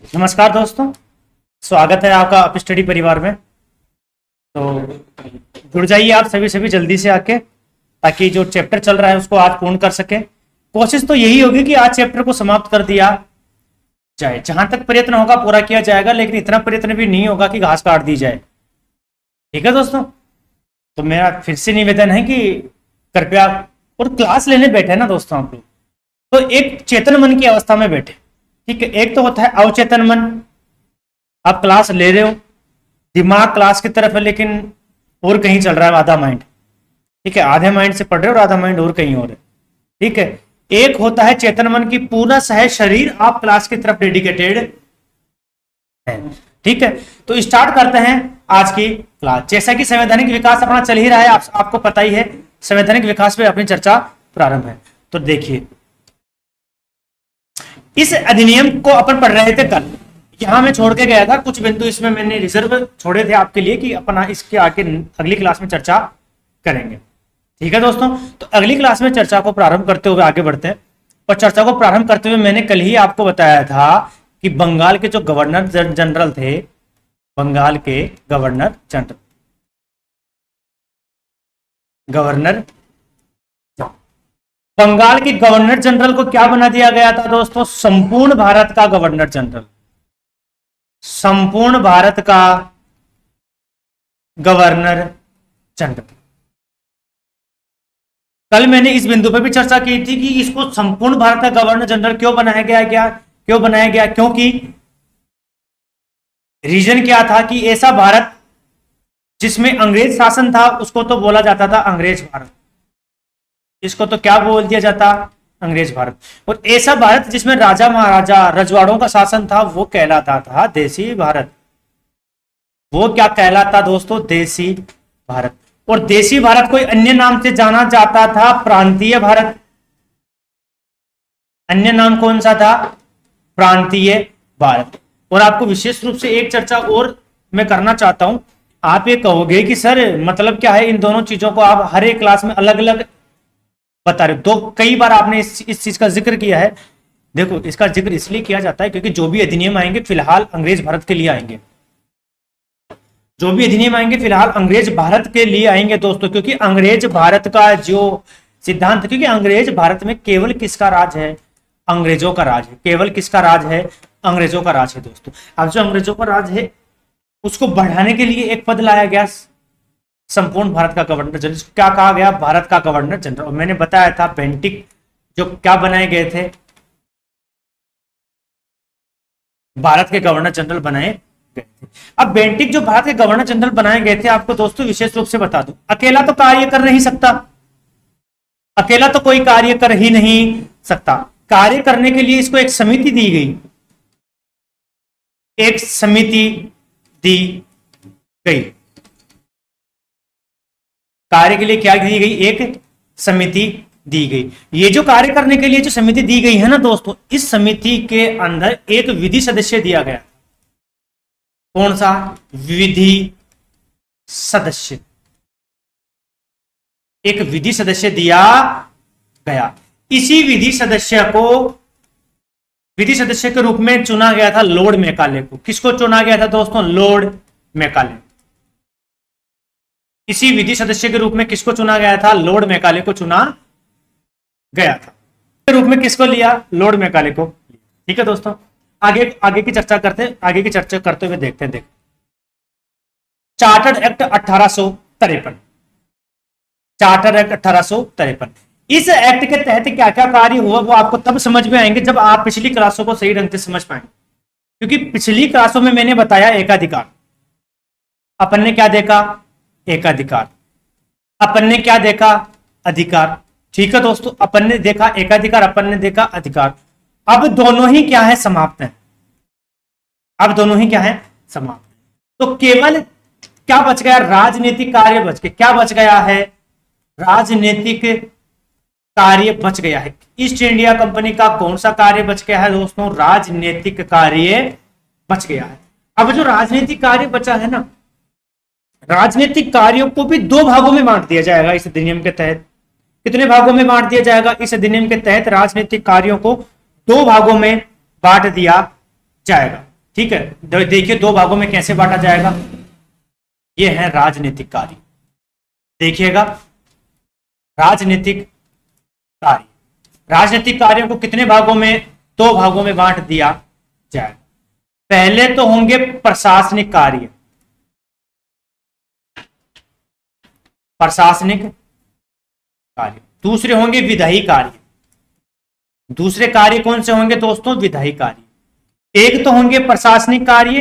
नमस्कार दोस्तों, स्वागत है आपका अप स्टडी परिवार में। तो जुड़ जाइए आप सभी जल्दी से आके, ताकि जो चैप्टर चल रहा है उसको आज पूर्ण कर सके। कोशिश तो यही होगी कि आज चैप्टर को समाप्त कर दिया जाए। जहां तक प्रयत्न होगा पूरा किया जाएगा, लेकिन इतना प्रयत्न भी नहीं होगा कि घास काट दी जाए। ठीक है दोस्तों, तो मेरा फिर से निवेदन है कि कृपया, और क्लास लेने बैठे ना दोस्तों आप लोग, तो एक चेतन मन की अवस्था में बैठे। ठीक है, एक तो होता है अवचेतन मन। आप क्लास ले रहे हो, दिमाग क्लास की तरफ है, लेकिन और कहीं चल रहा है आधा माइंड। ठीक है, आधे माइंड से पढ़ रहे हो और आधा माइंड और कहीं और है। ठीक है, एक होता है चेतन मन की पूरा सह शरीर आप क्लास की तरफ डेडिकेटेड है। ठीक है, तो स्टार्ट करते हैं आज की क्लास। जैसा कि संवैधानिक विकास अपना चल ही रहा है, आपको पता ही है, संवैधानिक विकास पे अपनी चर्चा प्रारंभ है। तो देखिए, इस अधिनियम को अपन पढ़ रहे थे कल। यहां मैं छोड़ के गया था कुछ बिंदु, इसमें मैंने रिजर्व छोड़े थे आपके लिए कि अपना इसके आगे अगली क्लास में चर्चा करेंगे। ठीक है दोस्तों, तो अगली क्लास में चर्चा को प्रारंभ करते हुए आगे बढ़ते हैं। और चर्चा को प्रारंभ करते हुए मैंने कल ही आपको बताया था कि बंगाल के जो गवर्नर जनरल थे, बंगाल के गवर्नर बंगाल के गवर्नर जनरल को क्या बना दिया गया था दोस्तों? संपूर्ण भारत का गवर्नर जनरल। संपूर्ण भारत का गवर्नर जनरल। कल मैंने इस बिंदु पर भी चर्चा की थी कि इसको संपूर्ण भारत का गवर्नर जनरल क्यों बनाया गया, क्योंकि रीजन क्या था कि ऐसा भारत जिसमें अंग्रेज शासन था उसको तो बोला जाता था अंग्रेज भारत, इसको तो क्या बोल दिया जाता? अंग्रेज भारत। और ऐसा भारत जिसमें राजा महाराजा रजवाड़ों का शासन था वो कहलाता था देसी भारत। वो क्या कहलाता दोस्तों? देसी भारत। और देसी भारत कोई अन्य नाम से जाना जाता था प्रांतीय भारत। अन्य नाम कौन सा था? प्रांतीय भारत। और आपको विशेष रूप से एक चर्चा और मैं करना चाहता हूं। आप ये कहोगे कि सर मतलब क्या है, इन दोनों चीजों को आप हर एक क्लास में अलग अलग बता रहे हो। तो कई बार आपने इस चीज का जिक्र किया है। देखो, इसका जिक्र इसलिए किया जाता है क्योंकि जो भी अधिनियम आएंगे फिलहाल अंग्रेज भारत के लिए आएंगे। जो भी अधिनियम आएंगे फिलहाल अंग्रेज भारत के लिए आएंगे दोस्तों, क्योंकि अंग्रेज भारत का जो सिद्धांत, क्योंकि अंग्रेज भारत में केवल किसका राज है? अंग्रेजों का राज है। केवल किसका राज है? अंग्रेजों का राज है दोस्तों। अब जो अंग्रेजों का राज है उसको बढ़ाने के लिए एक पद लाया गया, संपूर्ण भारत का गवर्नर जनरल। क्या कहा गया? भारत का गवर्नर जनरल। और मैंने बताया था बेंटिक जो क्या बनाए गए थे, भारत के गवर्नर जनरल बनाए गए थे। अब बेंटिक जो भारत के गवर्नर जनरल बनाए गए थे, आपको दोस्तों विशेष रूप से बता दूं, अकेला तो कार्य कर नहीं सकता। अकेला तो कोई कार्य कर ही नहीं सकता। कार्य करने के लिए इसको एक समिति दी गई, एक समिति दी गई। कार्य के लिए क्या दी गई? एक समिति दी गई। ये जो कार्य करने के लिए जो समिति दी गई है ना दोस्तों, इस समिति के अंदर एक विधि सदस्य दिया गया। कौन सा? विधि सदस्य। एक विधि सदस्य दिया गया। इसी विधि सदस्य के रूप में चुना गया था लॉर्ड मैकाले को। किसको चुना गया था दोस्तों? Lord Macaulay. इसी विधि सदस्य के रूप में किसको चुना गया था? लॉर्ड मैकाले को चुना गया था। के रूप में किसको लिया? लॉर्ड मैकाले को। ठीक है दोस्तों, आगे की चर्चा करते हुए देखते हैं। Chartered act 1853। Charter act 1853। इस एक्ट के तहत क्या क्या कार्य हुआ वो आपको तब समझ में आएंगे जब आप पिछली क्लासों को सही ढंग से समझ पाएंगे। क्योंकि पिछली क्लासों में मैंने बताया एकाधिकार। अपन ने क्या देखा? एकाधिकार। अपन ने क्या देखा? अधिकार। ठीक है दोस्तों, अपन ने देखा एकाधिकार, अपन ने देखा अधिकार। अब दोनों ही क्या है? समाप्त है। अब दोनों ही क्या है? समाप्त है। तो केवल क्या बच गया? राजनीतिक कार्य बच गया। क्या बच गया है? राजनीतिक कार्य बच गया है। ईस्ट इंडिया कंपनी का कौन सा कार्य बच गया है दोस्तों? राजनीतिक कार्य बच गया है। अब जो राजनीतिक कार्य बचा है ना, राजनीतिक कार्यों को भी दो भागों में बांट दिया जाएगा इस अधिनियम के तहत। कितने भागों में बांट दिया जाएगा? इस अधिनियम के तहत राजनीतिक कार्यों को दो भागों में बांट दिया जाएगा। ठीक है, देखिए दो भागों में कैसे बांटा जाएगा। ये है राजनीतिक कार्य। देखिएगा, राजनीतिक कार्य, राजनीतिक कार्यों को कितने भागों में, दो भागों में बांट दिया जाए। पहले तो होंगे प्रशासनिक कार्य, प्रशासनिक कार्य। दूसरे होंगे विधायी कार्य। दूसरे कार्य कौन से होंगे दोस्तों? विधायी कार्य। एक तो होंगे प्रशासनिक कार्य,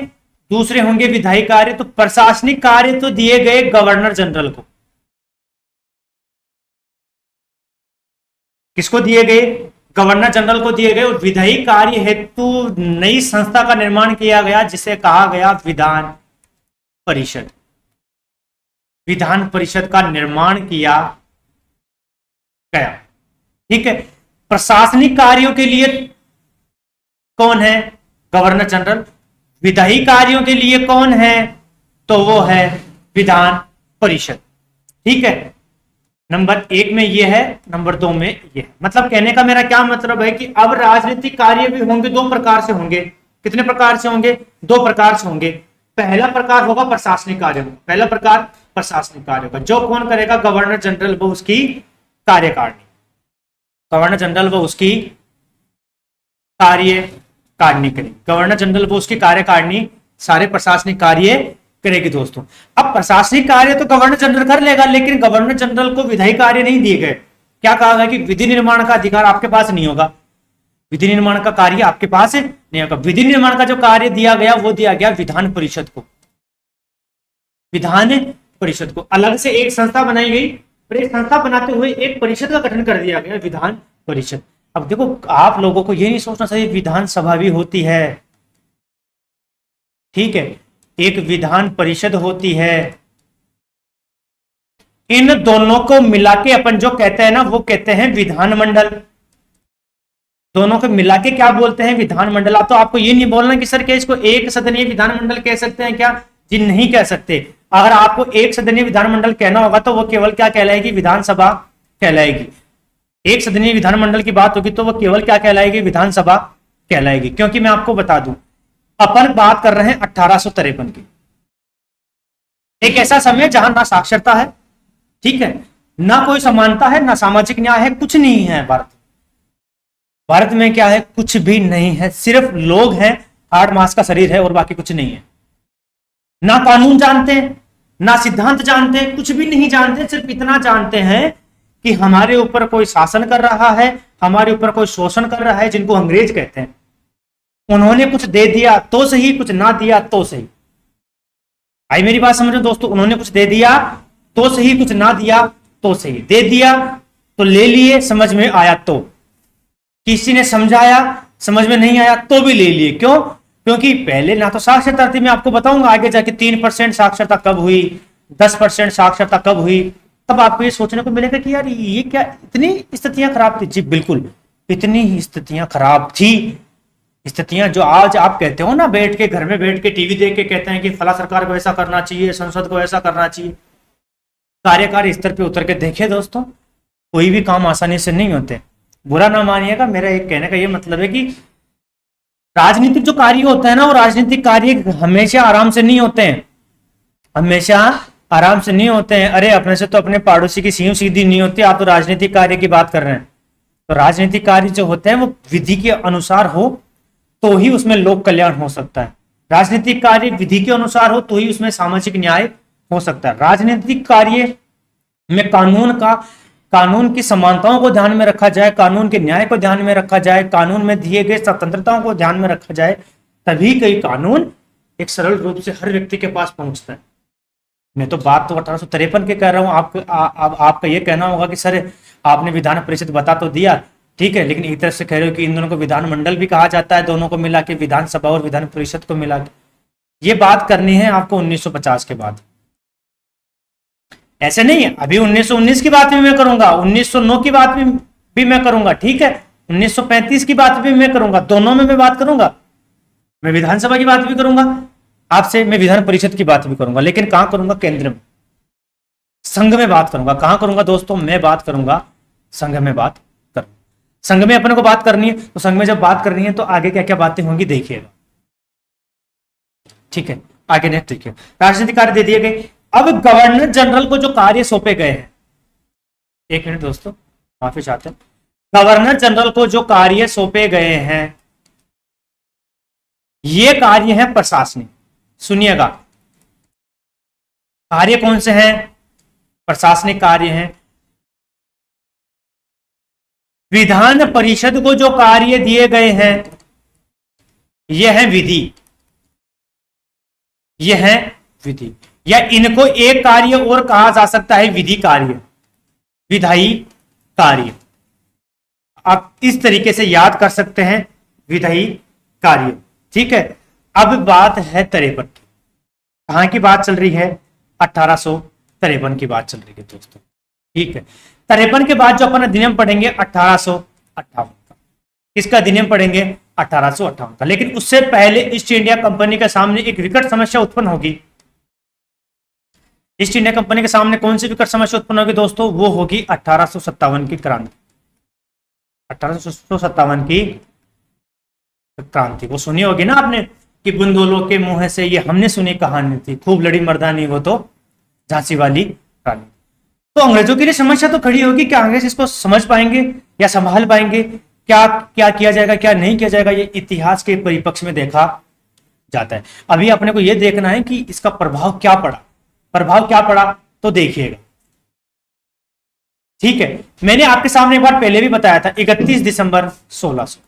दूसरे होंगे विधायी कार्य। तो प्रशासनिक कार्य तो दिए गए गवर्नर जनरल को। किसको दिए गए? गवर्नर जनरल को दिए गए। और विधायी कार्य हेतु नई संस्था का निर्माण किया गया जिसे कहा गया विधान परिषद। विधान परिषद का निर्माण किया गया। ठीक है, प्रशासनिक कार्यों के लिए कौन है? Governor general. विधायी कार्यों के लिए कौन है? तो वो है विधान परिषद। ठीक है, नंबर 1 में ये है, नंबर 2 में ये है। मतलब कहने का मेरा क्या मतलब है कि अब राजनीतिक कार्य भी होंगे, दो प्रकार से होंगे। कितने प्रकार से होंगे? दो प्रकार से होंगे। पहला प्रकार होगा प्रशासनिक कार्य। पहला प्रकार प्रशासनिक कार्य का, जो कौन करेगा? गवर्नर जनरल व उसकी कार्यकारिणी। गवर्नर जनरल व उसकी कार्यकारिणी करेगी। गवर्नर जनरल व उसकी कार्यकारिणी सारे प्रशासनिक कार्य करेगी दोस्तों। अब प्रशासनिक कार्य तो गवर्नर जनरल कर लेगा, लेकिन गवर्नर जनरल को विधायी कार्य नहीं दिए गए। क्या कहा गया कि विधि निर्माण का अधिकार आपके पास नहीं होगा, विधि निर्माण का कार्य आपके पास नहीं होगा। विधि निर्माण का जो कार्य दिया गया वो दिया गया विधान परिषद को। विधान परिषद को अलग से एक संस्था बनाई गई, और एक संस्था बनाते हुए एक परिषद का गठन कर दिया गया, विधान परिषद। अब देखो, आप लोगों को ये नहीं सोचना चाहिए विधानसभा भी होती है। ठीक है, एक विधान परिषद होती है। इन दोनों को मिला के अपन जो कहते हैं ना, वो कहते हैं विधानमंडल। दोनों को मिला के क्या बोलते हैं? विधानमंडल। आप तो आपको ये नहीं बोलना कि सर क्या इसको एक सदनीय विधानमंडल कह सकते हैं क्या? जी नहीं कह सकते। अगर आपको एक सदनीय विधानमंडल कहना होगा तो वो केवल क्या कहलाएगी? विधानसभा कहलाएगी। एक सदनीय विधानमंडल की बात होगी तो वो केवल क्या कहलाएगी? विधानसभा कहलाएगी। क्योंकि मैं आपको बता दूं, अपन बात कर रहे हैं 1853 की। एक ऐसा समय जहां ना साक्षरता है, ठीक है, ना कोई समानता है, ना सामाजिक न्याय है, कुछ नहीं है। भारत में क्या है? कुछ भी नहीं है। सिर्फ लोग हैं, 8 मास का शरीर है और बाकी कुछ नहीं है। ना कानून जानते हैं, ना सिद्धांत जानते हैं, कुछ भी नहीं जानते। सिर्फ इतना जानते हैं कि हमारे ऊपर कोई शासन कर रहा है, हमारे ऊपर कोई शोषण कर रहा है, जिनको अंग्रेज कहते हैं। उन्होंने कुछ दे दिया तो सही, कुछ ना दिया तो सही। आई मेरी बात समझो दोस्तों? उन्होंने कुछ दे दिया तो सही, कुछ ना दिया तो सही। दे दिया तो ले लिए, समझ में आया तो। किसी ने समझाया, समझ में नहीं आया तो भी ले लिए। क्यों? क्योंकि पहले ना तो साक्षरता थी। मैं आपको बताऊंगा आगे जाके 3% साक्षरता कब हुई, 10% साक्षरता कब हुई, तब आपको ये सोचने को मिलेगा कि यार ये क्या इतनी स्थितियां खराब थी। जी बिल्कुल, इतनी स्थितियां खराब थी। स्थितियां जो आज आप कहते हो ना, बैठ के घर में बैठ के टीवी देख के कहते हैं कि फला सरकार को ऐसा करना चाहिए, संसद को ऐसा करना चाहिए। कार्यकारी स्तर पे उतर के देखे दोस्तों, कोई भी काम आसानी से नहीं होते। बुरा ना मानिएगा, मेरा एक कहने का ये मतलब है कि राजनीतिक जो कार्य होता है ना, वो राजनीतिक कार्य हमेशा आराम से नहीं होते हैं, हमेशा आराम से नहीं होते हैं। अरे अपने से तो अपने पड़ोसी की सीधी सीधी नहीं होती, आप तो राजनीतिक कार्य की बात कर रहे हैं। तो राजनीतिक कार्य जो होते हैं वो विधि के अनुसार हो तो ही उसमें लोक कल्याण हो सकता है। राजनीतिक कार्य विधि के अनुसार हो तो ही उसमें सामाजिक न्याय हो सकता है। राजनीतिक कार्य में कानून की समानताओं को ध्यान में रखा जाए, कानून के न्याय को ध्यान में रखा जाए, कानून में दिए गए स्वतंत्रताओं को ध्यान में रखा जाए, तभी कई कानून एक सरल रूप से हर व्यक्ति के पास पहुंचता है। मैं तो बात तो 1853 के कह रहा हूं। आपका ये कहना होगा कि सर आपने विधान परिषद बता तो दिया, ठीक है, लेकिन एक तरफ से कह रहे हो कि इन दोनों को विधानमंडल भी कहा जाता है, दोनों को मिला के विधानसभा और विधान परिषद को मिला के। ये बात करनी है आपको 1950 के बाद, ऐसे नहीं है। अभी 1919 की बात भी मैं करूंगा, 1909 की बात भी मैं करूंगा, ठीक है, 1935 की बात भी मैं करूंगा, दोनों में मैं बात करूंगा। मैं विधानसभा की बात भी करूंगा आपसे, मैं विधान परिषद की बात भी करूंगा, लेकिन कहां करूंगा? केंद्र में, संघ में बात करूंगा। कहां करूंगा दोस्तों? मैं बात करूंगा संघ में बात करूंगा। संघ में अपने को बात करनी है, तो संघ में जब बात करनी है तो आगे क्या क्या बातें होंगी देखिएगा। ठीक है, आगे नेक्स्ट देखिए, राजनीतिक कार्य दे दिए गए। अब गवर्नर जनरल को जो कार्य सौंपे गए हैं, एक मिनट दोस्तों, माफी चाहते हैं, गवर्नर जनरल को जो कार्य सौंपे गए हैं, ये कार्य है प्रशासनिक। सुनिएगा, कार्य कौन से हैं? प्रशासनिक कार्य हैं। विधान परिषद को जो कार्य दिए गए हैं, ये है विधि, ये है विधि, या इनको एक कार्य और कहा जा सकता है, विधि कार्य, विधायी कार्य। आप इस तरीके से याद कर सकते हैं, विधायी कार्य। ठीक है, अब बात है 53 की। कहां की बात चल रही है? 1853 की बात चल रही है दोस्तों। ठीक है, 53 के बाद जो अपन अधिनियम पढ़ेंगे 1858 का। किसका अधिनियम पढ़ेंगे? 1858 का। लेकिन उससे पहले ईस्ट इंडिया कंपनी के सामने एक विकट समस्या उत्पन्न होगी। ईस्ट इंडिया कंपनी के सामने कौन सी विकट समस्या उत्पन्न होगी दोस्तों? वो होगी 1857 की क्रांति। 1857 की क्रांति वो सुनी होगी ना आपने, कि बुंदोलों के मुंह से ये हमने सुनी कहानी थी, खूब लड़ी मर्दानी वो तो झांसी वाली रानी। तो अंग्रेजों के लिए समस्या तो खड़ी होगी, क्या अंग्रेज इसको समझ पाएंगे या संभाल पाएंगे? क्या क्या किया जाएगा, क्या नहीं किया जाएगा, ये इतिहास के परिप्रेक्ष्य में देखा जाता है। अभी अपने को यह देखना है कि इसका प्रभाव क्या पड़ा। प्रभाव क्या पड़ा तो देखिएगा। ठीक है, मैंने आपके सामने एक बार पहले भी बताया था, 31 दिसंबर 1600,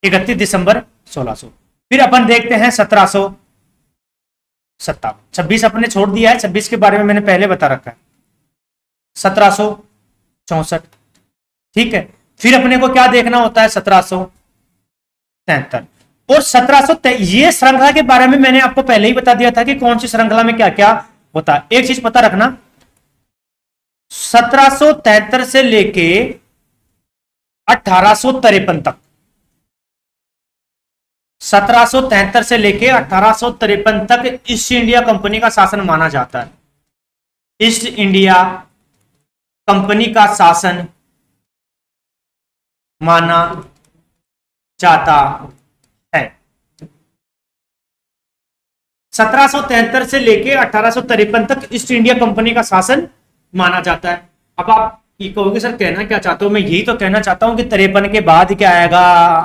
31 दिसंबर 1600। फिर अपन देखते हैं 1757। 26 अपने छोड़ दिया है, 26 के बारे में मैंने पहले बता रखा है। 1764। ठीक है, फिर अपने को क्या देखना होता है? 1773 और 1700। ये श्रृंखला के बारे में मैंने आपको पहले ही बता दिया था कि कौन सी श्रृंखला में क्या क्या होता है। एक चीज पता रखना, 1773 से लेके 1853 तक, 1773 से लेके 1853 तक ईस्ट इंडिया कंपनी का शासन माना जाता है। ईस्ट इंडिया कंपनी का शासन माना जाता है। 1773 से लेके 1853 तक ईस्ट इंडिया कंपनी का शासन माना जाता है। अब आप ये कहोगे सर कहना क्या चाहते हो? मैं यही तो कहना चाहता हूं कि 53 के बाद क्या आएगा?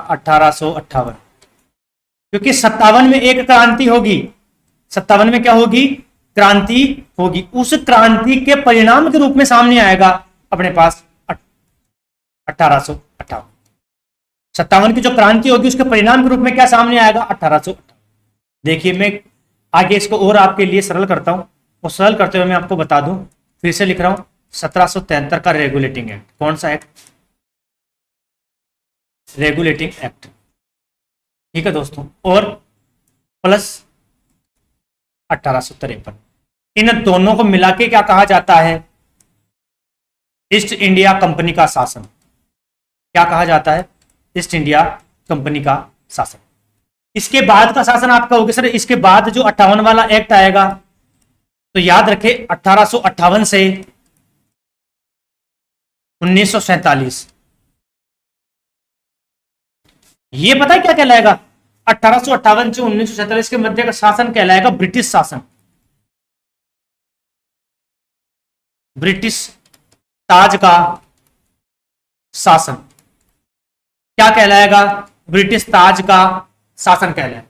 1858, क्योंकि 57 में एक क्रांति होगी। 57 में क्या होगी? क्रांति होगी। उस क्रांति के परिणाम के रूप में सामने आएगा अपने पास 1858। 57 की जो क्रांति होगी उसके परिणाम के रूप में क्या सामने आएगा? 1858। देखिए, मैं आगे इसको और आपके लिए सरल करता हूं, और सरल करते हुए मैं आपको बता दूं, फिर से लिख रहा हूं, 1773 का रेगुलेटिंग एक्ट। कौन सा एक्ट? Regulating act. ठीक है दोस्तों, और प्लस 1853। इन दोनों को मिला के क्या कहा जाता है? ईस्ट इंडिया कंपनी का शासन। क्या कहा जाता है? ईस्ट इंडिया कंपनी का शासन। इसके बाद का शासन आप कहोगे सर इसके बाद जो 58 वाला एक्ट आएगा, तो याद रखें 1858 से 1947। ये पता है क्या कहलाएगा? 1858 से 1947 के मध्य का शासन कहलाएगा ब्रिटिश शासन। ब्रिटिश ताज का शासन क्या कहलाएगा? ब्रिटिश ताज का शासन कहलाएगा।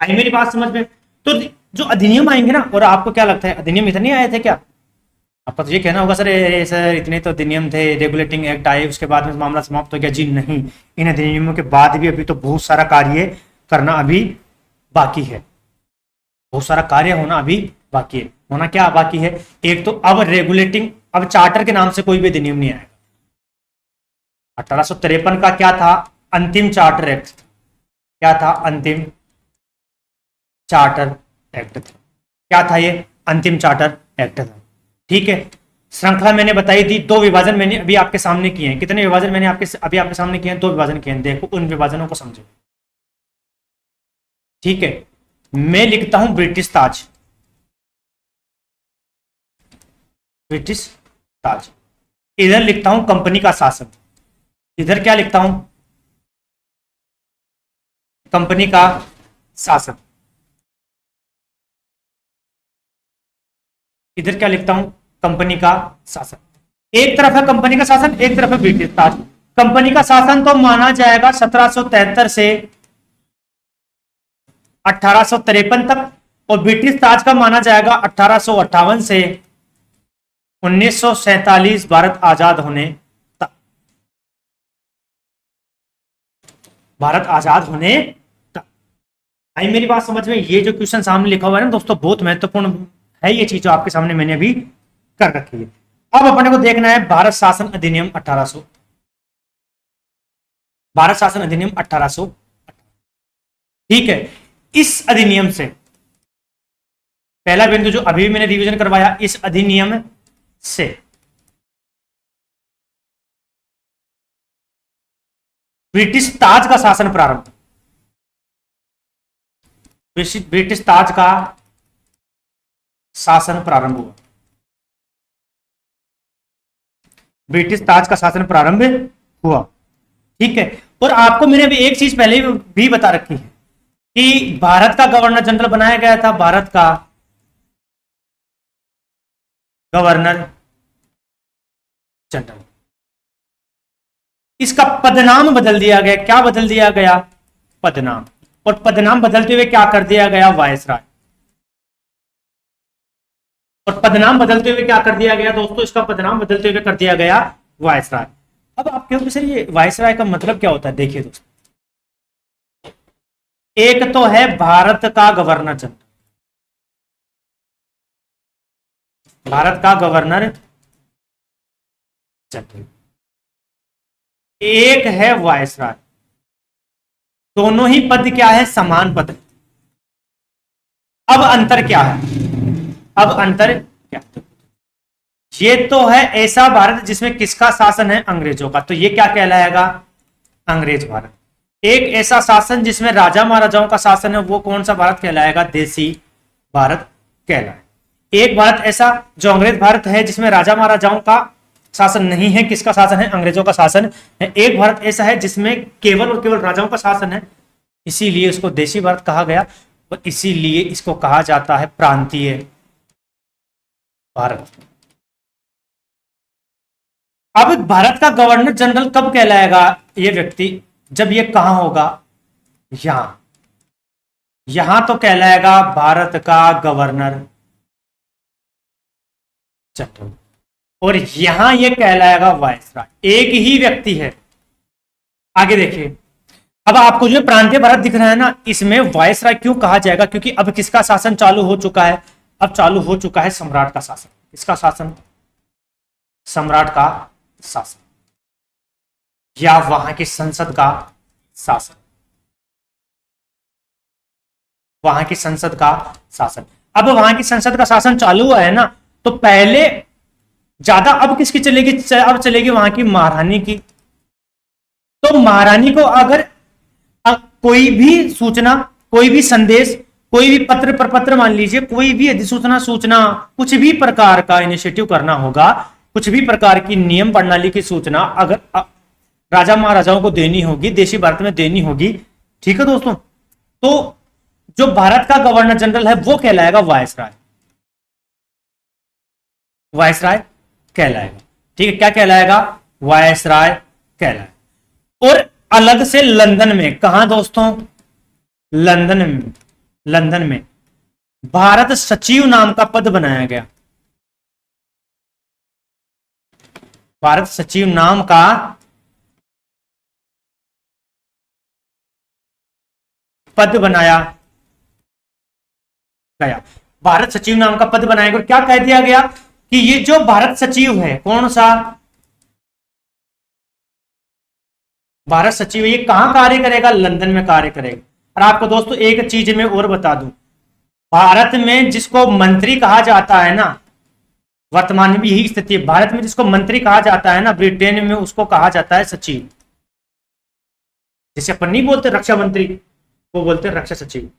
आई मेरी बात समझ में? तो जो अधिनियम आएंगे ना, और आपको क्या लगता है अधिनियम इतने आए थे क्या? आपको तो ये कहना होगा सर इतने तो अधिनियम थे, रेगुलेटिंग एक्ट आए, उसके बाद में मामला समाप्त हो गया। जी नहीं, इन अधिनियमों के बाद भी अभी तो बहुत सारा कार्य करना अभी बाकी है। बहुत सारा कार्य होना अभी बाकी है। होना क्या बाकी है? एक तो अब रेगुलेटिंग, अब चार्टर के नाम से कोई भी अधिनियम नहीं आएगा। 1853 का क्या था? अंतिम चार्टर एक्ट। क्या था? अंतिम चार्टर एक्ट था। क्या था ये? अंतिम चार्टर एक्ट था। ठीक है, श्रृंखला मैंने बताई थी। 2 विभाजन मैंने अभी आपके सामने किए हैं। कितने विभाजन मैंने अभी आपके सामने किए हैं? 2 विभाजन किए हैं। देखो उन विभाजनों को समझो। ठीक है, मैं लिखता हूं ब्रिटिश ताज। ब्रिटिश ताज। इधर लिखता हूं कंपनी का शासन। इधर क्या लिखता हूं? कंपनी का शासन। इधर क्या लिखता हूं, कंपनी का शासन। एक तरफ है कंपनी का शासन, एक तरफ है ब्रिटिश राज। कंपनी का शासन तो माना जाएगा 1773 से 1853 तक, और ब्रिटिश राज का माना जाएगा 1858 से 1947 भारत आजाद होने तक। भारत आजाद होने तक। आई मेरी बात समझ में? ये जो क्वेश्चन सामने लिखा हुआ है ना दोस्तों, बहुत महत्वपूर्ण है ये चीज जो आपके सामने मैंने अभी कर रखी है। अब अपने को देखना है भारत शासन अधिनियम 1800। भारत शासन अधिनियम 1800, ठीक है। इस अधिनियम से पहला बिंदु जो अभी मैंने रिवीजन करवाया, इस अधिनियम से ब्रिटिश ताज का शासन प्रारंभ। ब्रिटिश ताज का शासन प्रारंभ हुआ। ब्रिटिश ताज का शासन प्रारंभ हुआ, ठीक है। और आपको मैंने अभी एक चीज पहले भी बता रखी है कि भारत का गवर्नर जनरल बनाया गया था, भारत का गवर्नर जनरल। इसका पदनाम बदल दिया गया। क्या बदल दिया गया? पदनाम। और पदनाम बदलते हुए क्या कर दिया गया? वायसराय। और पदनाम बदलते हुए क्या कर दिया गया दोस्तों? इसका पदनाम बदलते हुए कर दिया गया वायसराय। अब आप कहोगे सर ये वायसराय का मतलब क्या होता है? देखिए दोस्तों, एक तो है भारत का गवर्नर जनरल, भारत का गवर्नर जनरल, एक है वायसराय। दोनों ही पद क्या है? समान पद। अब अंतर क्या है? अब अंतर क्या? ये तो है ऐसा भारत जिसमें किसका शासन है? अंग्रेजों का, तो ये क्या कहलाएगा? अंग्रेज भारत। एक ऐसा शासन जिसमें राजा महाराजाओं का शासन है, वो कौन सा भारत कहलाएगा? देसी भारत कहलाएगा। एक भारत ऐसा जो अंग्रेज भारत है, जिसमें राजा महाराजाओं का शासन नहीं है, किसका शासन है? अंग्रेजों का शासन है। एक भारत ऐसा है जिसमें केवल और केवल राजाओं का शासन है, इसीलिए इसको देशी भारत कहा गया, और इसीलिए इसको कहा जाता है प्रांतीय भारत। अब भारत का गवर्नर जनरल कब कहलाएगा ये व्यक्ति? जब ये कहां होगा? यहां। यहां तो कहलाएगा भारत का गवर्नर जनरल, और यहां ये कहलाएगा वायसराय। एक ही व्यक्ति है। आगे देखिए, अब आपको जो प्रांतीय भारत दिख रहा है ना, इसमें वायसराय क्यों कहा जाएगा? क्योंकि अब किसका शासन चालू हो चुका है? अब चालू हो चुका है सम्राट का शासन। किसका शासन? सम्राट का शासन, या वहां की संसद का शासन। वहां की संसद का शासन। अब वहां की संसद का शासन चालू हुआ है ना, तो पहले ज्यादा अब किसकी चलेगी? अब चलेगी वहां की महारानी की। तो महारानी को अगर कोई भी सूचना, कोई भी संदेश, कोई भी पत्र प्रपत्र, मान लीजिए कोई भी अधिसूचना, सूचना, कुछ भी प्रकार का इनिशिएटिव करना होगा, कुछ भी प्रकार की नियम प्रणाली की सूचना अगर राजा महाराजाओं को देनी होगी, देशी भारत में देनी होगी, ठीक है दोस्तों, तो जो भारत का गवर्नर जनरल है वो कहलाएगा वायसराय। वायसराय कहलाएगा, ठीक है। क्या कहलाएगा? वायसराय कहलाएगा। और अलग से लंदन में, कहां दोस्तों? लंदन में, लंदन में भारत सचिव नाम का पद बनाया गया। भारत सचिव नाम का पद बनाया गया। भारत सचिव नाम का पद बनाया गया। और क्या कह दिया गया कि ये जो भारत सचिव है, कौन सा भारत सचिव है, ये कहां कार्य करेगा? लंदन में कार्य करेगा। और आपको दोस्तों एक चीज मैं और बता दूं, भारत में जिसको मंत्री कहा जाता है ना, वर्तमान में भी यही स्थिति है, भारत में जिसको मंत्री कहा जाता है ना, ब्रिटेन में उसको कहा जाता है सचिव। जैसे अपन नहीं बोलते रक्षा मंत्री, वो बोलते हैं रक्षा सचिव।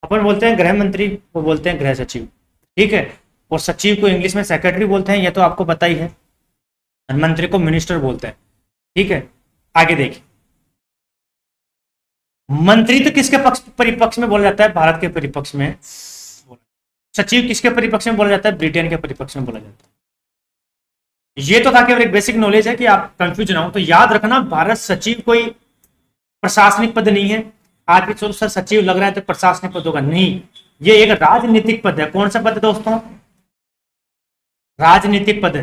अपन बोलते हैं गृह मंत्री, वो बोलते हैं गृह सचिव, ठीक है। और सचिव को इंग्लिश में सेक्रेटरी बोलते हैं, ये तो आपको पता ही है। मंत्री को मिनिस्टर बोलते हैं, ठीक है। आगे देखिए, मंत्री तो किसके परिपक्ष में बोला जाता है? भारत के परिपक्ष में। सचिव किसके परिपक्ष में बोला जाता है? ब्रिटेन के परिपक्ष में बोला जाता है। ये तो था केवल एक बेसिक नॉलेज है कि आप कंफ्यूज ना हो। तो याद रखना, भारत सचिव कोई प्रशासनिक पद नहीं है। आप चलो सर सचिव लग रहा है तो प्रशासनिक पद होगा, नहीं, ये एक राजनीतिक पद है। कौन सा पद है दोस्तों? राजनीतिक पद है।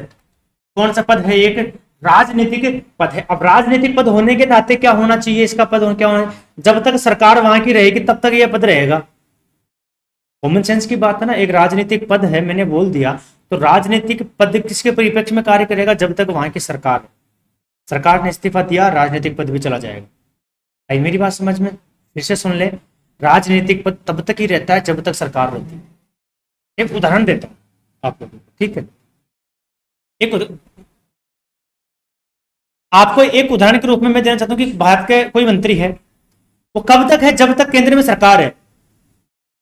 कौन सा पद है? एक राजनीतिक पद है। अब राजनीतिक पद होने के नाते क्या होना चाहिए? इसका पद क्या होना? जब तक सरकार वहां की रहेगी तब तक यह पद रहेगा। कॉमन सेंस की बात है ना, एक राजनीतिक पद है, मैंने बोल दिया। तो राजनीतिक पद किसके परिप्रेक्ष्य में कार्य करेगा? जब तक वहां की सरकार है। सरकार ने इस्तीफा दिया, राजनीतिक पद भी चला जाएगा। आई मेरी बात समझ में? फिर से सुन ले, राजनीतिक पद तब तक ही रहता है जब तक सरकार रहती है। एक उदाहरण देता हूं आप लोगों को, ठीक है? आपको एक उदाहरण के रूप में मैं देना चाहता हूं कि भारत के कोई मंत्री है, वो कब तक है? जब तक केंद्र में सरकार है।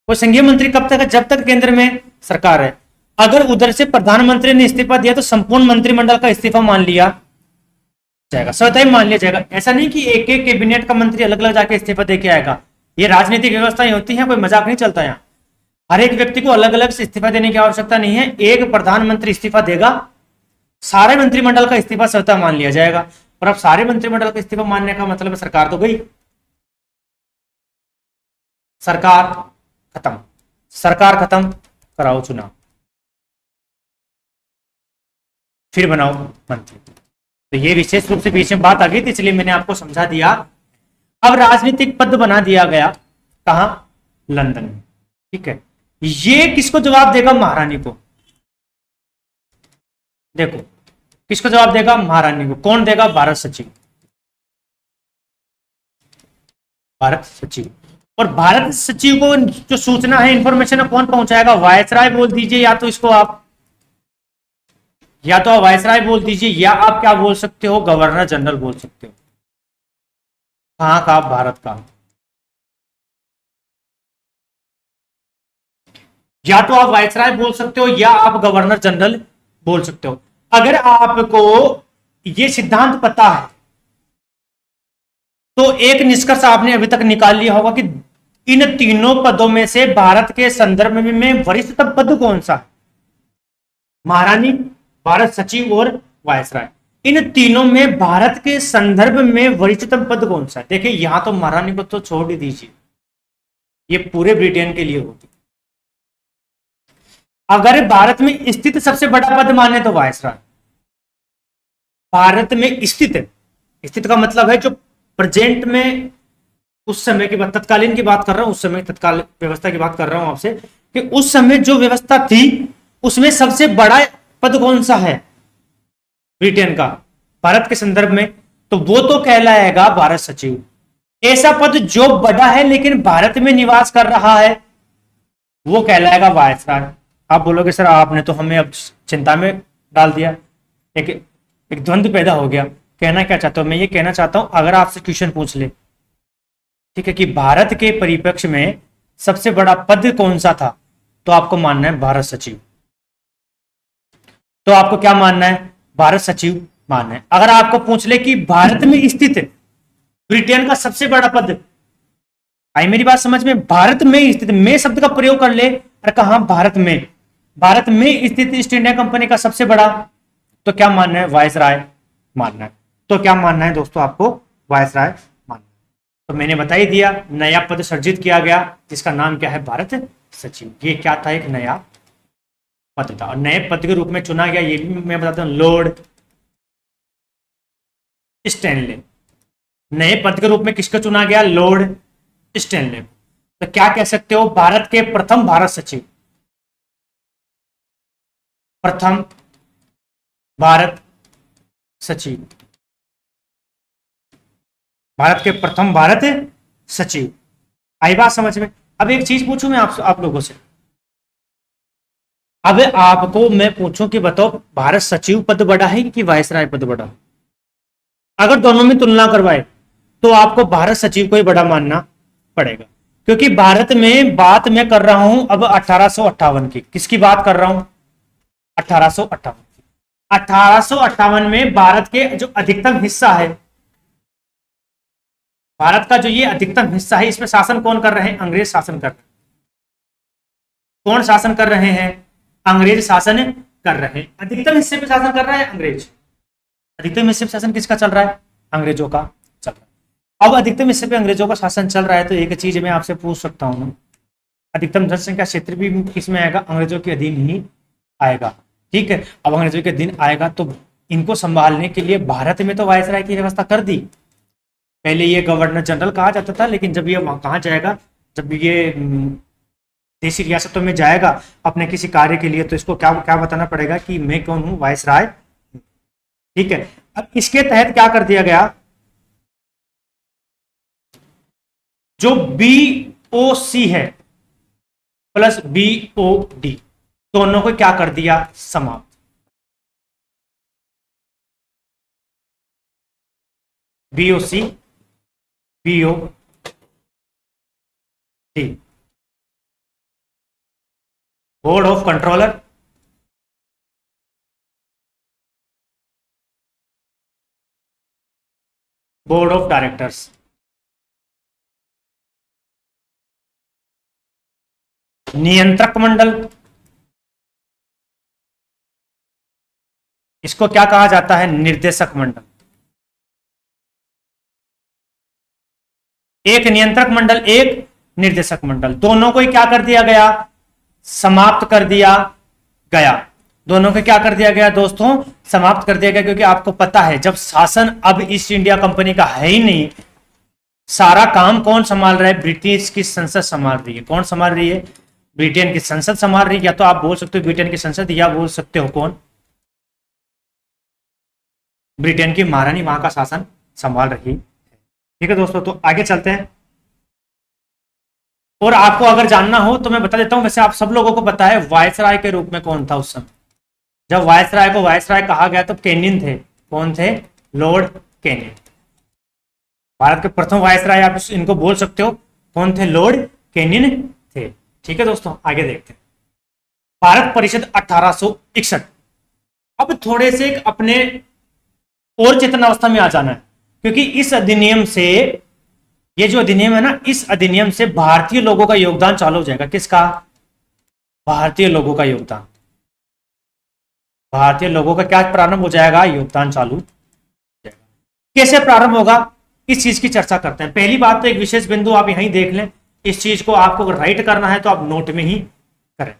कोई संघीय मंत्री कब तक है? जब तक केंद्र में सरकार है। अगर उधर से प्रधानमंत्री ने इस्तीफा दिया तो संपूर्ण मंत्रिमंडल का इस्तीफा मान लिया जाएगा, स्वतः मान लिया जाएगा। ऐसा नहीं कि एक एक कैबिनेट का मंत्री अलग अलग जाके इस्तीफा देके आएगा। ये राजनीतिक व्यवस्थाएं होती है, कोई मजाक नहीं चलता यहाँ। हर एक व्यक्ति को अलग अलग से इस्तीफा देने की आवश्यकता नहीं है। एक प्रधानमंत्री इस्तीफा देगा, सारे मंत्रिमंडल का इस्तीफा स्वतः मान लिया जाएगा। और अब सारे मंत्रिमंडल का इस्तीफा मानने का मतलब सरकार तो गई, सरकार खत्म। सरकार खत्म, कराओ चुनाव, फिर बनाओ मंत्री। तो ये विशेष रूप से बीच में बात आ गई थी, इसलिए मैंने आपको समझा दिया। अब राजनीतिक पद बना दिया गया, कहां? लंदन में, ठीक है। ये किसको जवाब देगा? महारानी को। देखो किसको जवाब देगा? महारानी को। कौन देगा? भारत सचिव। भारत सचिव। और भारत सचिव को जो सूचना है, इंफॉर्मेशन है, कौन पहुंचाएगा? वायसराय बोल दीजिए, या तो इसको आप वायसराय बोल दीजिए, या आप क्या बोल सकते हो? गवर्नर जनरल बोल सकते हो। कहां का? भारत का। या तो आप वायसराय बोल सकते हो या आप गवर्नर जनरल बोल सकते हो। अगर आपको यह सिद्धांत पता है तो एक निष्कर्ष आपने अभी तक निकाल लिया होगा कि इन तीनों पदों में से भारत के संदर्भ में वरिष्ठतम पद कौन सा है? महारानी, भारत सचिव और वायसराय। इन तीनों में भारत के संदर्भ में वरिष्ठतम पद कौन सा है? देखिए यहां तो महारानी को तो छोड़ ही दीजिए, ये पूरे ब्रिटेन के लिए होती। अगर भारत में स्थित सबसे बड़ा पद माने तो वायसराय। भारत में स्थित है, स्थित का मतलब है जो प्रेजेंट में, उस समय की बात, तत्कालीन की बात कर रहा हूं, उस समय तत्काल व्यवस्था की बात कर रहा हूं आपसे, कि उस समय जो व्यवस्था थी उसमें सबसे बड़ा पद कौन सा है ब्रिटेन का भारत के संदर्भ में? तो वो तो कहलाएगा भारत सचिव। ऐसा पद जो बड़ा है लेकिन भारत में निवास कर रहा है वो कहलाएगा वायसराय। आप बोलोगे सर आपने तो हमें अब चिंता में डाल दिया, एक द्वंद्व पैदा हो गया। कहना क्या चाहता हूं? मैं ये कहना चाहता हूं, अगर आपसे क्वेश्चन पूछ ले, ठीक है, कि भारत के परिप्रेक्ष्य में सबसे बड़ा पद कौन सा था, तो आपको मानना है भारत सचिव। तो आपको क्या मानना है? भारत सचिव मानना है। अगर आपको पूछ ले कि भारत में स्थित ब्रिटेन का सबसे बड़ा पद, आई मेरी बात समझ में? भारत में स्थित, में शब्द का प्रयोग कर ले और कहा भारत में, भारत में स्थित ईस्ट इंडिया कंपनी का सबसे बड़ा, तो क्या मानना है? वायसराय मानना है। तो क्या मानना है दोस्तों आपको? वायसराय मानना है। तो मैंने बता ही दिया, नया पद सृजित किया गया जिसका नाम क्या है? भारत सचिव। ये क्या था? एक नया पद था, और नए पद के रूप में चुना गया, ये भी मैं बताता हूं, लॉर्ड स्टैनले। नए पद के रूप में किसका चुना गया? Lord Stanley. तो क्या कह सकते हो? भारत के प्रथम भारत सचिव, प्रथम भारत सचिव, भारत के प्रथम भारत सचिव। आई बात समझ में? अब एक चीज पूछूं मैं आप लोगों से, अब आपको मैं पूछूं कि बताओ भारत सचिव पद बड़ा है कि वायसराय पद बड़ा? अगर दोनों में तुलना करवाए तो आपको भारत सचिव को ही बड़ा मानना पड़ेगा, क्योंकि भारत में बात मैं कर रहा हूं अब 1858 की। किसकी बात कर रहा हूं? 1858। 1858 में भारत के जो अधिकतम हिस्सा है भारत का जो ये अधिकतम हिस्सा है, इसमें शासन कौन कर रहे हैं? अंग्रेज शासन कर रहे हैं। कौन शासन कर रहे हैं? अंग्रेज शासन कर रहे हैं। अधिकतम हिस्से पे शासन कर रहा है अंग्रेज। अधिकतम हिस्से पे शासन किसका चल रहा है? अंग्रेजों का चल रहा है। अब अधिकतम हिस्से पे अंग्रेजों का शासन चल रहा है, तो एक चीज मैं आपसे पूछ सकता हूं, अधिकतम जनसंख्या क्षेत्र भी किसमें आएगा? अंग्रेजों के अधीन ही आएगा। ठीक है, अब अंग्रेजों के अधीन आएगा तो इनको संभालने के लिए भारत में तो वायसराय की व्यवस्था कर दी। पहले ये गवर्नर जनरल कहा जाता था, लेकिन जब ये वहां कहाँ जाएगा, जब ये देशी रियासतों में जाएगा अपने किसी कार्य के लिए, तो इसको क्या क्या बताना पड़ेगा कि मैं कौन हूं? वायसराय। ठीक है, अब इसके तहत क्या कर दिया गया, जो BOC है प्लस BOD दोनों को क्या कर दिया? समाप्त। BOC BOD, board of controller, board of directors. नियंत्रक मंडल, इसको क्या कहा जाता है? निर्देशक मंडल। एक नियंत्रक मंडल, एक निर्देशक मंडल, दोनों को ही क्या कर दिया गया? समाप्त कर दिया गया। दोनों को क्या कर दिया गया दोस्तों? समाप्त कर दिया गया, क्योंकि आपको पता है जब शासन अब ईस्ट इंडिया कंपनी का है ही नहीं, सारा काम कौन संभाल रहा है? ब्रिटिश की संसद संभाल रही है। कौन संभाल रही है? ब्रिटेन की संसद संभाल रही है। या तो आप बोल सकते हो ब्रिटेन की संसद, या बोल सकते हो कौन? ब्रिटेन की महारानी वहां का शासन संभाल रही है। ठीक है दोस्तों, तो आगे चलते हैं। और आपको अगर जानना हो तो मैं बता देता हूं, वैसे आप सब लोगों को पता है वायसराय के रूप में कौन था उस समय। जब वायसराय को वायसराय कहा गया तो कैनिंग थे। कौन थे? Lord Canning. भारत के प्रथम वायसराय आप इनको बोल सकते हो। कौन थे? लॉर्ड कैनिंग थे। ठीक है दोस्तों, आगे देखते हैं। भारत परिषद 1861। अब थोड़े से अपने और चेतन अवस्था में आ जाना है, क्योंकि इस अधिनियम से, ये जो अधिनियम है ना, इस अधिनियम से भारतीय लोगों का योगदान चालू हो जाएगा। किसका? भारतीय लोगों का योगदान। भारतीय लोगों का क्या प्रारंभ हो जाएगा? योगदान चालू हो जाएगा। कैसे प्रारंभ होगा, इस चीज की चर्चा करते हैं। पहली बात तो एक विशेष बिंदु आप यहीं देख लें, इस चीज को आपको राइट करना है तो आप नोट में ही करें।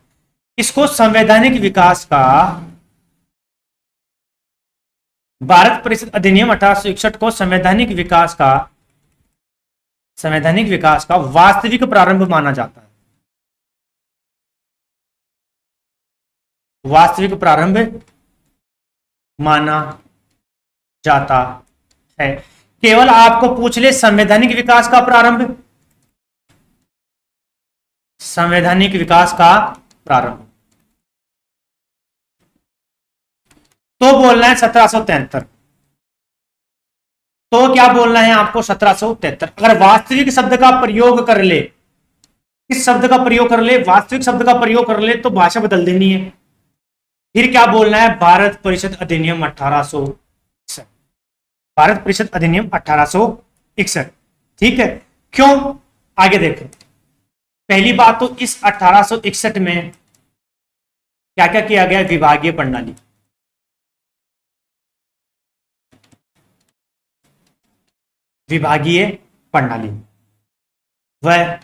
इसको संवैधानिक विकास का, भारत परिषद अधिनियम 1861 को संवैधानिक विकास का वास्तविक प्रारंभ माना जाता है। वास्तविक प्रारंभ माना जाता है। केवल आपको पूछ ले संवैधानिक विकास का प्रारंभ, संवैधानिक विकास का प्रारंभ तो बोलना है 1773। तो क्या बोलना है आपको? 1773। अगर वास्तविक शब्द का प्रयोग कर ले, किस शब्द का प्रयोग कर ले? वास्तविक शब्द का प्रयोग कर ले, तो भाषा बदल देनी है। फिर क्या बोलना है? भारत परिषद अधिनियम 1861। भारत परिषद अधिनियम 1861। ठीक है, क्यों? आगे देखें। पहली बात तो इस 1861 में क्या क्या किया गया? विभागीय प्रणाली। विभागीय प्रणाली वह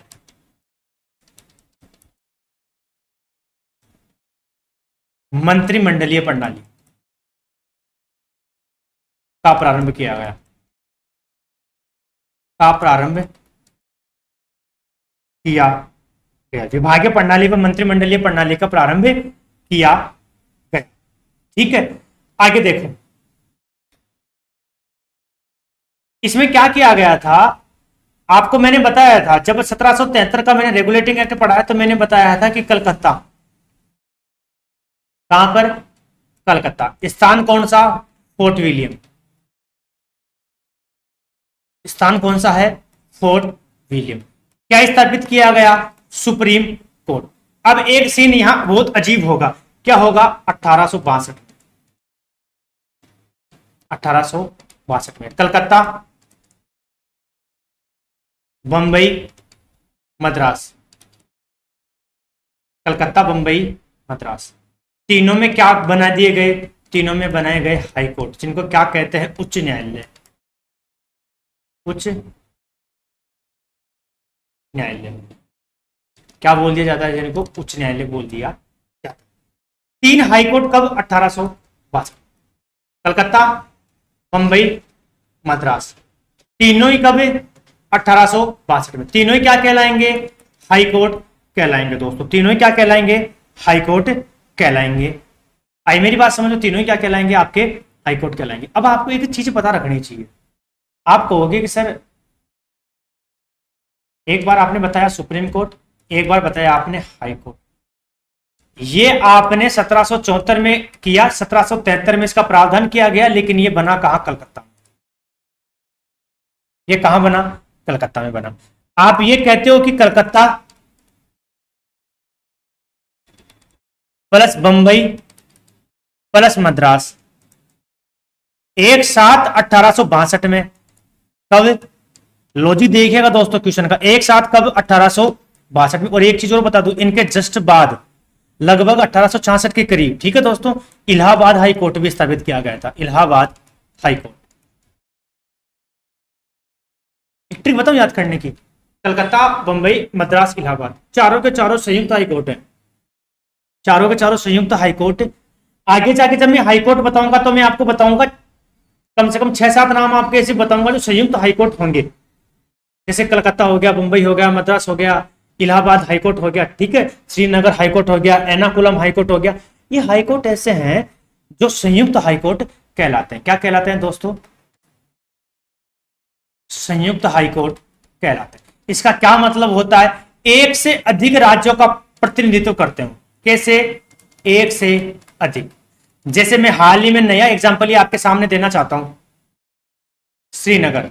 मंत्रिमंडलीय प्रणाली का प्रारंभ किया गया। विभागीय प्रणाली व मंत्रिमंडलीय प्रणाली का प्रारंभ किया गया। ठीक है, आगे देखो। इसमें क्या किया गया था? आपको मैंने बताया था, जब 1773 का मैंने रेगुलेटिंग एक्ट पढ़ाया तो मैंने बताया था कि कलकत्ता, कहां पर? कलकत्ता। स्थान कौन सा? Fort William. स्थान कौन सा है? Fort William. क्या स्थापित किया गया? Supreme court. अब एक सीन यहां बहुत अजीब होगा। क्या होगा? 1862 में कलकत्ता बंबई, मद्रास। कलकत्ता, बंबई, मद्रास, तीनों में क्या बना दिए गए? तीनों में बनाए गए हाई कोर्ट, जिनको क्या कहते हैं? उच्च न्यायालय। उच्च न्यायालय क्या बोल दिया जाता है जिनको? उच्च न्यायालय बोल दिया जाता है। तीन हाई कोर्ट कब? 1862। कलकत्ता, बंबई, मद्रास, तीनों ही कब? 1862 में। तीनों ही क्या कहलाएंगे? हाई कोर्ट कहलाएंगे दोस्तों। तीनों ही क्या कहलाएंगे? हाई कोर्ट कहलाएंगे। आई मेरी बात समझो? तीनों ही क्या कहलाएंगे? आपके हाई कोर्ट कहलाएंगे। अब आपको एक चीज पता रखनी चाहिए। आप कहोगे कि सर एक बार आपने बताया सुप्रीम कोर्ट, एक बार बताया आपने हाई कोर्ट, ये आपने 1774 में किया, 1773 में इसका प्रावधान किया गया, लेकिन ये बना कहां? कलकत्ता में। ये कहां बना? कलकत्ता में बना। आप ये कहते हो कि कलकत्ता प्लस बंबई प्लस मद्रास एक साथ 1862 में। कब? लो जी देखिएगा दोस्तों क्वेश्चन का, एक साथ कब? 1862 में। और एक चीज और बता दूं, इनके जस्ट बाद लगभग 1866 के करीब, ठीक है दोस्तों, इलाहाबाद हाई कोर्ट भी स्थापित किया गया था। Allahabad high court. एक ट्रिक बताऊं याद करने की, कलकत्ता, बंबई, मद्रास, इलाहाबाद, चारों के चारों संयुक्त हाई कोर्ट है। चारों के चारों संयुक्त हाई कोर्ट। आगे जाके जब मैं हाई कोर्ट बताऊंगा तो मैं आपको बताऊंगा कम से कम 6-7 नाम आपके ऐसे बताऊंगा जो संयुक्त हाई कोर्ट होंगे। जैसे कलकत्ता हो गया, बंबई हो गया, मद्रास हो गया, इलाहाबाद हाई कोर्ट हो गया, ठीक है, श्रीनगर हाई कोर्ट हो गया, एर्नाकुलम हाई कोर्ट हो गया। ये हाई कोर्ट ऐसे हैं जो संयुक्त हाई कोर्ट कहलाते हैं। क्या कहलाते हैं दोस्तों? संयुक्त हाई कोर्ट कहलाते हैं। इसका क्या मतलब होता है? एक से अधिक राज्यों का प्रतिनिधित्व करते हो। कैसे? एक से अधिक। जैसे मैं हाल ही में नया एग्जांपल ये आपके सामने देना चाहता हूं, श्रीनगर,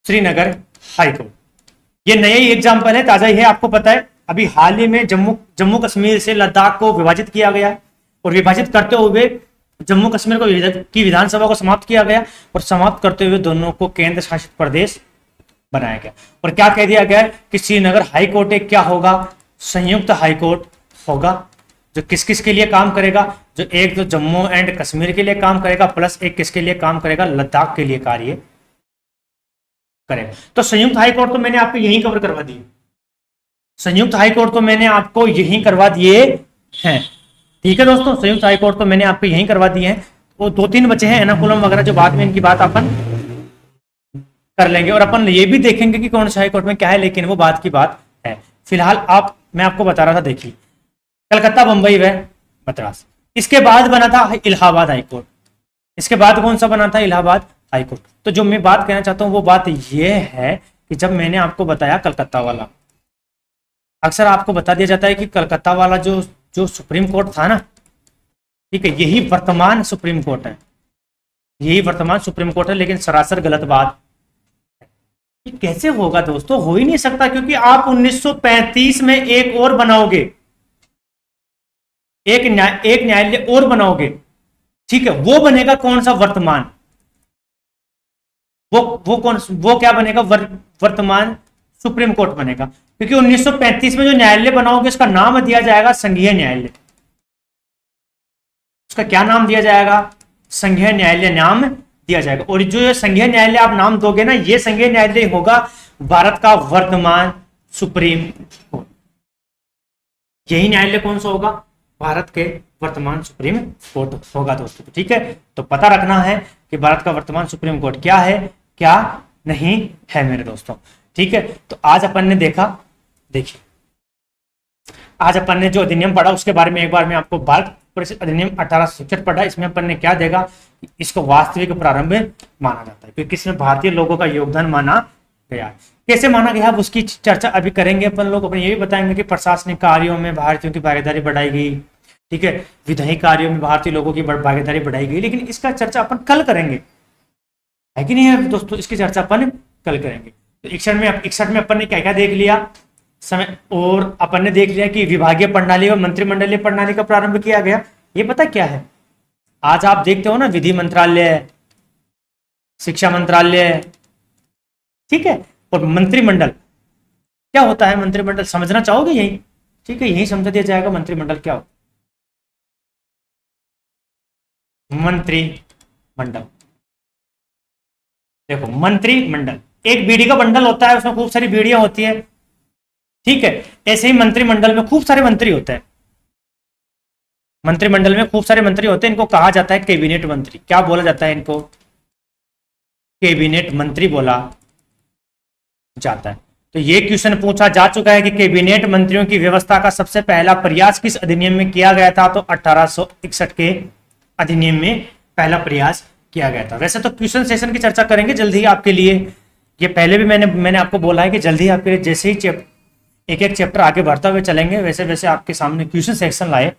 श्रीनगर हाई कोर्ट। ये नया ही एग्जांपल है, ताजा ही है, आपको पता है। अभी हाल ही में जम्मू कश्मीर से लद्दाख को विभाजित किया गया, और विभाजित करते हुए जम्मू कश्मीर को की विधानसभा को समाप्त किया गया, और समाप्त करते हुए दोनों को केंद्र शासित प्रदेश बनाया गया। और क्या कह दिया गया कि श्रीनगर हाई कोर्ट एक क्या होगा? संयुक्त हाई कोर्ट होगा, जो किस किस के लिए काम करेगा? जो एक तो जम्मू एंड कश्मीर के लिए काम करेगा, प्लस एक किसके लिए काम करेगा? लद्दाख के लिए कार्य करेगा। तो संयुक्त हाई कोर्ट तो मैंने आपको यही कवर करवा दी। संयुक्त हाई कोर्ट तो मैंने आपको यही करवा दिए हैं, ठीक है दोस्तों। संयुक्त हाई कोर्ट तो मैंने आपको यही करवा दिए हैं। वो 2-3 बचे हैं एर्नाकुलम वगैरह, जो बाद में इनकी बात अपन कर लेंगे, और अपन ये भी देखेंगे कि कौन सा हाई कोर्ट में क्या है, लेकिन वो बात की बात है। फिलहाल मैं आपको बता रहा था, देखिए, कलकत्ता, बंबई व मद्रास। इसके बाद बना था इलाहाबाद हाई कोर्ट। इसके बाद कौन सा बना था? Allahabad high court. तो जो मैं बात कहना चाहता हूं वो बात यह है कि जब मैंने आपको बताया कलकत्ता वाला, अक्सर आपको बता दिया जाता है कि कलकत्ता वाला जो जो सुप्रीम कोर्ट था ना, ठीक है, यही वर्तमान सुप्रीम कोर्ट है, यही वर्तमान सुप्रीम कोर्ट है। लेकिन सरासर गलत बात। ये कैसे होगा दोस्तों? हो ही नहीं सकता, क्योंकि आप 1935 में एक और बनाओगे, एक न्यायालय और बनाओगे, ठीक है। वो बनेगा कौन सा? वर्तमान। वो क्या बनेगा? वर्तमान सुप्रीम कोर्ट बनेगा, क्योंकि 1935 में जो न्यायालय बनाओगे उसका नाम दिया जाएगा संघीय न्यायालय। उसका क्या नाम दिया जाएगा? संघीय न्यायालय नाम दिया जाएगा। और जो संघीय न्यायालय आप नाम दोगे ना, ये संघीय न्यायालय होगा भारत का वर्तमान सुप्रीम कोर्ट। यही न्यायालय कौन सा होगा? भारत के वर्तमान सुप्रीम कोर्ट होगा दोस्तों, ठीक है। तो पता रखना है कि भारत का वर्तमान सुप्रीम कोर्ट क्या है, क्या नहीं है मेरे दोस्तों, ठीक है। तो आज अपन ने देखा, देखिए, आज अपन ने जो अधिनियम पढ़ा उसके बारे में एक बार मैं आपको भारत परिषद अधिनियम 1866 पढ़ा। इसमें अपन ने क्या देखा? इसको वास्तविक प्रारंभ माना जाता है, क्योंकि इसमें भारतीय लोगों का योगदान माना गया है। कैसे माना गया उसकी चर्चा अभी करेंगे अपन लोग। अपन ये भी बताएंगे कि प्रशासनिक कार्यों में भारतीयों की भागीदारी बढ़ाई गई, ठीक है, विधायी कार्यों में भारतीय लोगों की भागीदारी बढ़ाई गई। लेकिन इसका चर्चा अपन कल करेंगे, है कि नहीं है दोस्तों? इसकी चर्चा अपन कल करेंगे। तो 61 में अपन ने क्या क्या देख लिया समय, और अपन ने देख लिया कि विभागीय प्रणाली और मंत्रिमंडलीय प्रणाली का प्रारंभ किया गया। ये पता क्या है? आज आप देखते हो ना, विधि मंत्रालय, शिक्षा मंत्रालय, ठीक है। और मंत्रिमंडल क्या होता है, मंत्रिमंडल समझना चाहोगे यही, ठीक है, यही समझा दिया जाएगा मंत्रिमंडल क्या होता है। मंत्रिमंडल, देखो मंत्रिमंडल एक बीड़ी का बंडल होता है, उसमें खूब सारी बीड़ियां होती है, ठीक है। ऐसे ही मंत्रिमंडल में खूब सारे मंत्री होते हैं, मंत्रिमंडल में खूब सारे मंत्री होते हैं, इनको कहा जाता है कैबिनेट मंत्री। क्या बोला जाता है इनको, कैबिनेट मंत्री बोला जाता है। तो ये क्वेश्चन पूछा जा चुका है कि कैबिनेट मंत्रियों की व्यवस्था का सबसे पहला प्रयास किस अधिनियम में किया गया था, तो 1861 के अधिनियम में पहला प्रयास किया गया था। वैसे तो क्वेश्चन सेशन की चर्चा करेंगे जल्दी ही आपके लिए, ये पहले भी मैंने आपको बोला है कि जल्दी ही आपके लिए जैसे ही एक एक चैप्टर आगे बढ़ता हुए चलेंगे, वैसे वैसे आपके सामने क्वेश्चन सेक्शन लाए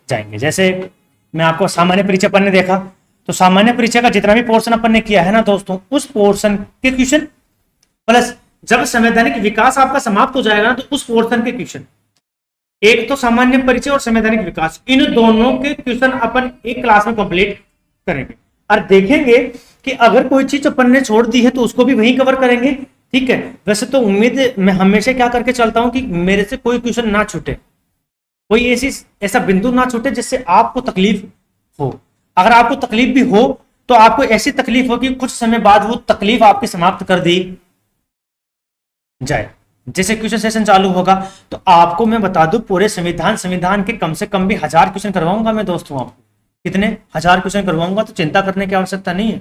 जाएंगे। जैसे मैं आपको सामान्य परीक्षा अपन ने देखा, तो सामान्य परीक्षा का जितना भी पोर्शन अपन ने किया है ना दोस्तों, उस पोर्शन के क्वेश्चन प्लस जब संवैधानिक विकास आपका समाप्त हो जाएगा ना, तो उस पोर्शन के क्वेश्चन, एक तो सामान्य परिचय और संवैधानिक विकास, इन दोनों के क्वेश्चन अपन एक क्लास में कंप्लीट करेंगे और देखेंगे कि अगर कोई चीज अपन ने छोड़ दी है तो उसको भी वहीं कवर करेंगे, ठीक है। वैसे तो उम्मीद मैं हमेशा क्या करके चलता हूं कि मेरे से कोई क्वेश्चन ना छूटे, कोई ऐसा बिंदु ना छूटे जिससे आपको तकलीफ हो। अगर आपको तकलीफ भी हो तो आपको ऐसी तकलीफ हो कि कुछ समय बाद वो तकलीफ आपकी समाप्त कर दी जाए। जैसे क्वेश्चन सेशन चालू होगा तो आपको मैं बता दूं पूरे संविधान के कम से कम भी 1000 क्वेश्चन करवाऊंगा मैं दोस्तों, आपको कितने 1000 क्वेश्चन करवाऊंगा, तो चिंता करने की आवश्यकता नहीं है।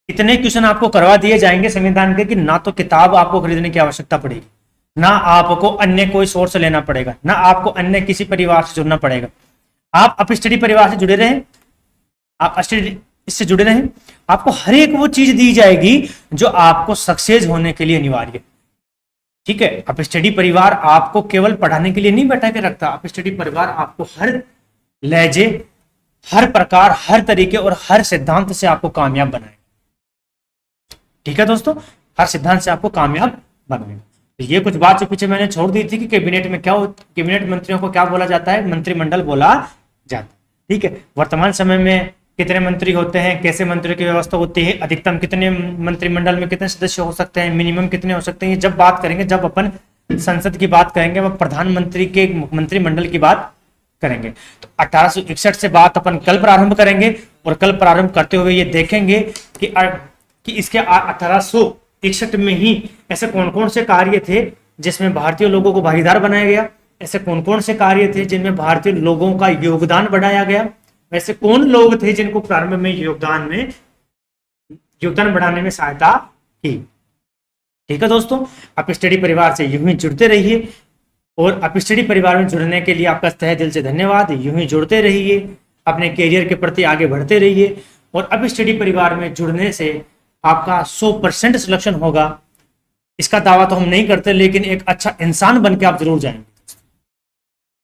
इतने क्वेश्चन आपको करवा दिए जाएंगे संविधान के कि ना तो किताब आपको खरीदने की आवश्यकता पड़ेगी, ना आपको अन्य कोई सोर्स लेना पड़ेगा, ना आपको अन्य किसी परिवार से जुड़ना पड़ेगा। आप अप स्टडी परिवार से जुड़े रहें, आप स्टडी इससे जुड़े रहें, आपको हर एक वो चीज दी जाएगी जो आपको सक्सेस होने के लिए अनिवार्य है, ठीक है। अप स्टडी परिवार आपको केवल पढ़ाने के लिए नहीं बैठा के रखता, अप स्टडी परिवार आपको हर लहजे, हर प्रकार, हर तरीके और हर सिद्धांत से आपको कामयाब बनाएगा, ठीक है दोस्तों, हर सिद्धांत से आपको कामयाब बनाएगा। तो ये कुछ बात जो पीछे मैंने छोड़ दी थी कि कैबिनेट में क्या, कैबिनेट मंत्रियों को क्या बोला जाता है, मंत्रिमंडल बोला जाता है, ठीक है। वर्तमान समय में कितने मंत्री होते हैं, कैसे मंत्रियों की व्यवस्था होती है, अधिकतम कितने मंत्रिमंडल में कितने सदस्य हो सकते हैं, मिनिमम कितने हो सकते हैं, जब बात करेंगे, जब अपन संसद की बात करेंगे, वह प्रधानमंत्री के मंत्रिमंडल की बात करेंगे। तो 1861 से बात अपन कल प्रारंभ करेंगे और कल प्रारंभ करते हुए ये देखेंगे कि इसके 1861 में ही ऐसे कौन कौन से कार्य थे जिसमें भारतीय लोगों को भागीदार बनाया गया, ऐसे कौन कौन से कार्य थे जिनमें भारतीय लोगों का योगदान बढ़ाया गया, वैसे कौन लोग थे जिनको प्रारंभ में योगदान बढ़ाने में सहायता की, ठीक है दोस्तों। अप स्टडी परिवार से यूं ही जुड़ते रहिए और अप स्टडी परिवार में जुड़ने के लिए आपका तहे दिल से धन्यवाद। यूं ही जुड़ते रहिए, अपने कैरियर के प्रति आगे बढ़ते रहिए और अप स्टडी परिवार में जुड़ने से आपका 100% सिलेक्शन होगा। इसका दावा तो हम नहीं करते, लेकिन एक अच्छा इंसान बन के आप जरूर जाएंगे,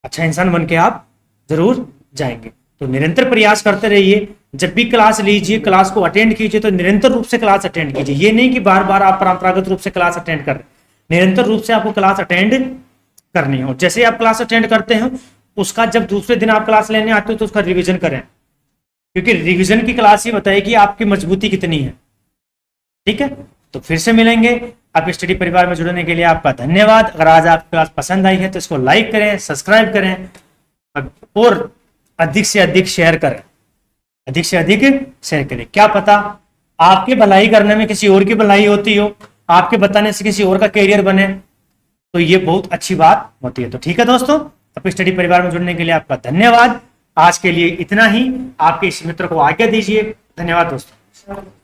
अच्छा इंसान बन के आप जरूर जाएंगे। तो निरंतर प्रयास करते रहिए, जब भी क्लास लीजिए, क्लास को अटेंड कीजिए तो निरंतर रूप से क्लास अटेंड कीजिए। ये नहीं कि बार बार आप परंपरागत रूप से क्लास अटेंड कर रहे हैं, निरंतर रूप से आपको क्लास अटेंड करनी हो। जैसे आप क्लास अटेंड करते हैं उसका जब दूसरे दिन आप क्लास लेने आते हो तो उसका रिविजन करें, क्योंकि रिविजन की क्लास ही बताएगी आपकी मजबूती कितनी है, ठीक है। तो फिर से मिलेंगे। आप स्टडी परिवार में जुड़ने के लिए आपका धन्यवाद। अगर आज आपकी क्लास पसंद आई है तो इसको लाइक करें, सब्सक्राइब करें और अधिक से अधिक शेयर करें, अधिक से अधिक शेयर करें। क्या पता आपकी भलाई करने में किसी और की भलाई होती हो, आपके बताने से किसी और का कैरियर बने, तो ये बहुत अच्छी बात होती है। तो ठीक है दोस्तों, आप स्टडी परिवार में जुड़ने के लिए आपका धन्यवाद। आज के लिए इतना ही, आपके इस मित्र को आज्ञा दीजिए। धन्यवाद दोस्तों।